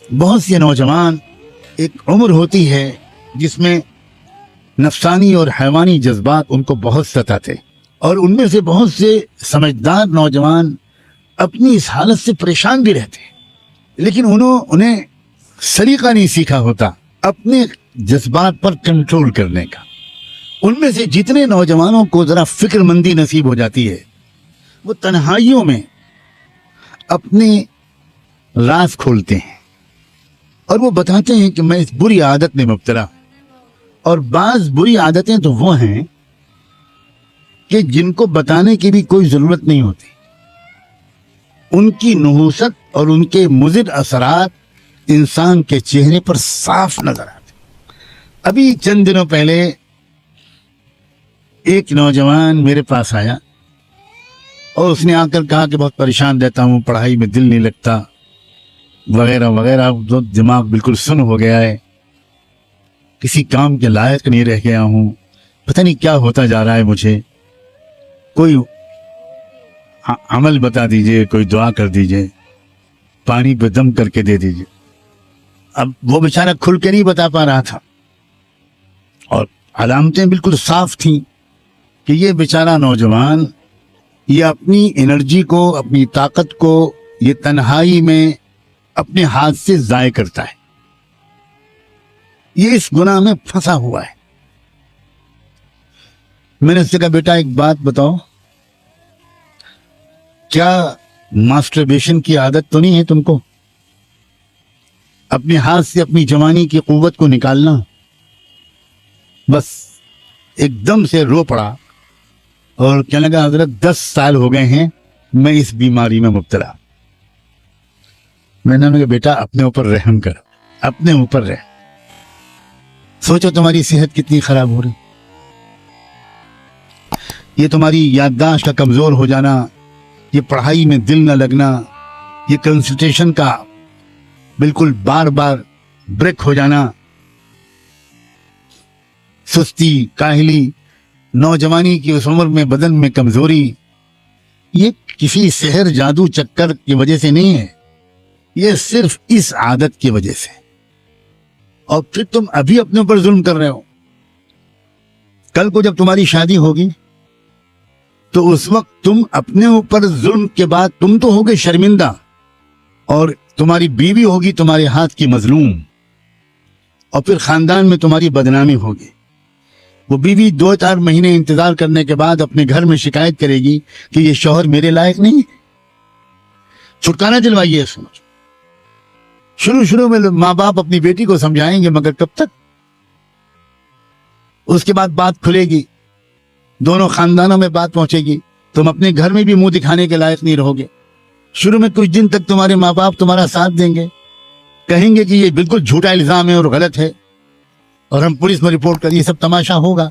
بہت سے نوجوان ایک عمر ہوتی ہے جس میں نفسانی اور حیوانی جذبات ان کو بہت ستاتے، اور ان میں سے بہت سے سمجھدار نوجوان اپنی اس حالت سے پریشان بھی رہتے ہیں، لیکن انہیں سلیقہ نہیں سیکھا ہوتا اپنے جذبات پر کنٹرول کرنے کا۔ ان میں سے جتنے نوجوانوں کو ذرا فکر مندی نصیب ہو جاتی ہے، وہ تنہائیوں میں اپنے راز کھولتے ہیں اور وہ بتاتے ہیں کہ میں اس بری عادت میں مبتلا ہوں۔ اور بعض بری عادتیں تو وہ ہیں کہ جن کو بتانے کی بھی کوئی ضرورت نہیں ہوتی، ان کی نحوست اور ان کے مضر اثرات انسان کے چہرے پر صاف نظر آتے۔ ابھی چند دنوں پہلے ایک نوجوان میرے پاس آیا اور اس نے آ کر کہا کہ بہت پریشان رہتا ہوں، پڑھائی میں دل نہیں لگتا وغیرہ وغیرہ، دماغ بالکل سن ہو گیا ہے، کسی کام کے لائق نہیں رہ گیا ہوں، پتہ نہیں کیا ہوتا جا رہا ہے، مجھے کوئی عمل بتا دیجئے، کوئی دعا کر دیجئے، پانی پہ دم کر کے دے دیجئے۔ اب وہ بیچارہ کھل کے نہیں بتا پا رہا تھا، اور علامتیں بالکل صاف تھیں کہ یہ بیچارہ نوجوان یہ اپنی انرجی کو، اپنی طاقت کو یہ تنہائی میں اپنے ہاتھ سے ضائع کرتا ہے، یہ اس گناہ میں پھنسا ہوا ہے۔ میں نے اس سے کہا بیٹا ایک بات بتاؤ، کیا ماسٹربیشن کی عادت تو نہیں ہے تم کو؟ اپنے ہاتھ سے اپنی جوانی کی قوت کو نکالنا؟ بس ایک دم سے رو پڑا اور کہنے لگا حضرت 10 سال ہو گئے ہیں میں اس بیماری میں مبتلا۔ میں نے کہا بیٹا اپنے اوپر رحم کر، اپنے اوپر رحم، سوچو تمہاری صحت کتنی خراب ہو رہی، یہ تمہاری یادداشت کا کمزور ہو جانا، یہ پڑھائی میں دل نہ لگنا، یہ کنسنٹریشن کا بالکل بار بار بریک ہو جانا، سستی، کاہلی، نوجوانی کی اس عمر میں بدن میں کمزوری، یہ کسی سحر جادو چکر کی وجہ سے نہیں ہے، یہ صرف اس عادت کی وجہ سے۔ اور پھر تم ابھی اپنے اوپر ظلم کر رہے ہو، کل کو جب تمہاری شادی ہوگی تو اس وقت تم اپنے اوپر ظلم کے بعد تم تو ہوگے شرمندہ، اور تمہاری بیوی ہوگی تمہارے ہاتھ کی مظلوم، اور پھر خاندان میں تمہاری بدنامی ہوگی۔ وہ بیوی 2-4 مہینے انتظار کرنے کے بعد اپنے گھر میں شکایت کرے گی کہ یہ شوہر میرے لائق نہیں۔ چھٹکارا دلوائیے اس میں۔ شروع میں ماں باپ اپنی بیٹی کو سمجھائیں گے، مگر کب تک؟ اس کے بعد بات کھلے گی، دونوں خاندانوں میں بات پہنچے گی، تم اپنے گھر میں بھی منہ دکھانے کے لائق نہیں رہو گے۔ شروع میں کچھ دن تک تمہارے ماں باپ تمہارا ساتھ دیں گے، کہیں گے کہ یہ بالکل جھوٹا الزام ہے اور غلط ہے، اور ہم پولیس میں رپورٹ کر، یہ سب تماشا ہوگا۔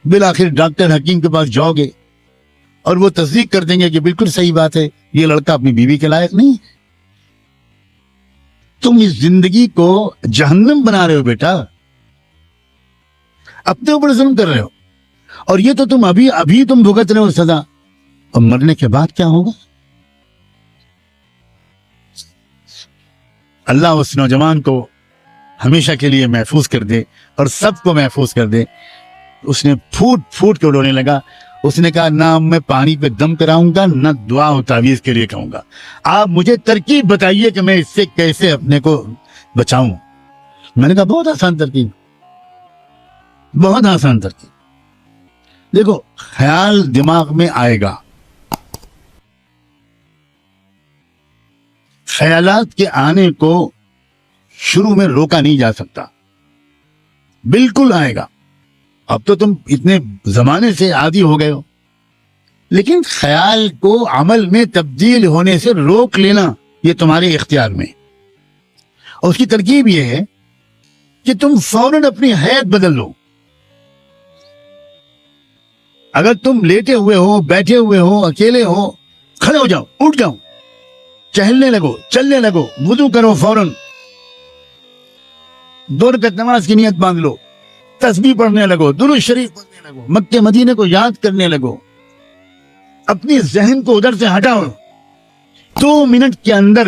بالآخر ڈاکٹر حکیم کے پاس جاؤ گے اور وہ تصدیق کر دیں گے کہ بالکل صحیح بات ہے، یہ لڑکا اپنی بیوی کے لائق نہیں ہے۔ تم اس زندگی کو جہنم بنا رہے ہو بیٹا، اپنے اوپر ظلم کر رہے ہو، اور یہ تو تم ابھی تم بھگت رہے ہو سزا، اور مرنے کے بعد کیا ہوگا؟ اللہ اس نوجوان کو ہمیشہ کے لیے محفوظ کر دے اور سب کو محفوظ کر دے۔ اس نے پھوٹ کے رونے لگا، اس نے کہا نہ میں پانی پہ دم کراؤں گا، نہ دعا و تعویذ کے لیے کہوں گا، آپ مجھے ترکیب بتائیے کہ میں اس سے کیسے اپنے کو بچاؤں۔ میں نے کہا بہت آسان ترکیب، بہت آسان ترکیب۔ دیکھو، خیال دماغ میں آئے گا، خیالات کے آنے کو شروع میں روکا نہیں جا سکتا، بالکل آئے گا۔ اب تو تم اتنے زمانے سے عادی ہو گئے ہو، لیکن خیال کو عمل میں تبدیل ہونے سے روک لینا یہ تمہارے اختیار میں، اور اس کی ترکیب یہ ہے کہ تم فوراً اپنی حیت بدل لو۔ اگر تم لیٹے ہوئے ہو، بیٹھے ہوئے ہو، اکیلے ہو، کھڑے ہو جاؤ، اٹھ جاؤ، چہلنے لگو، چلنے لگو، وضو کرو، فوراً 2 رکعت نماز کی نیت باندھ لو، تسبیح پڑھنے لگو، درود شریف پڑھنے لگو، مکے مدینے کو یاد کرنے لگو، اپنی ذہن کو ادھر سے ہٹاؤ۔ 2 منٹ کے اندر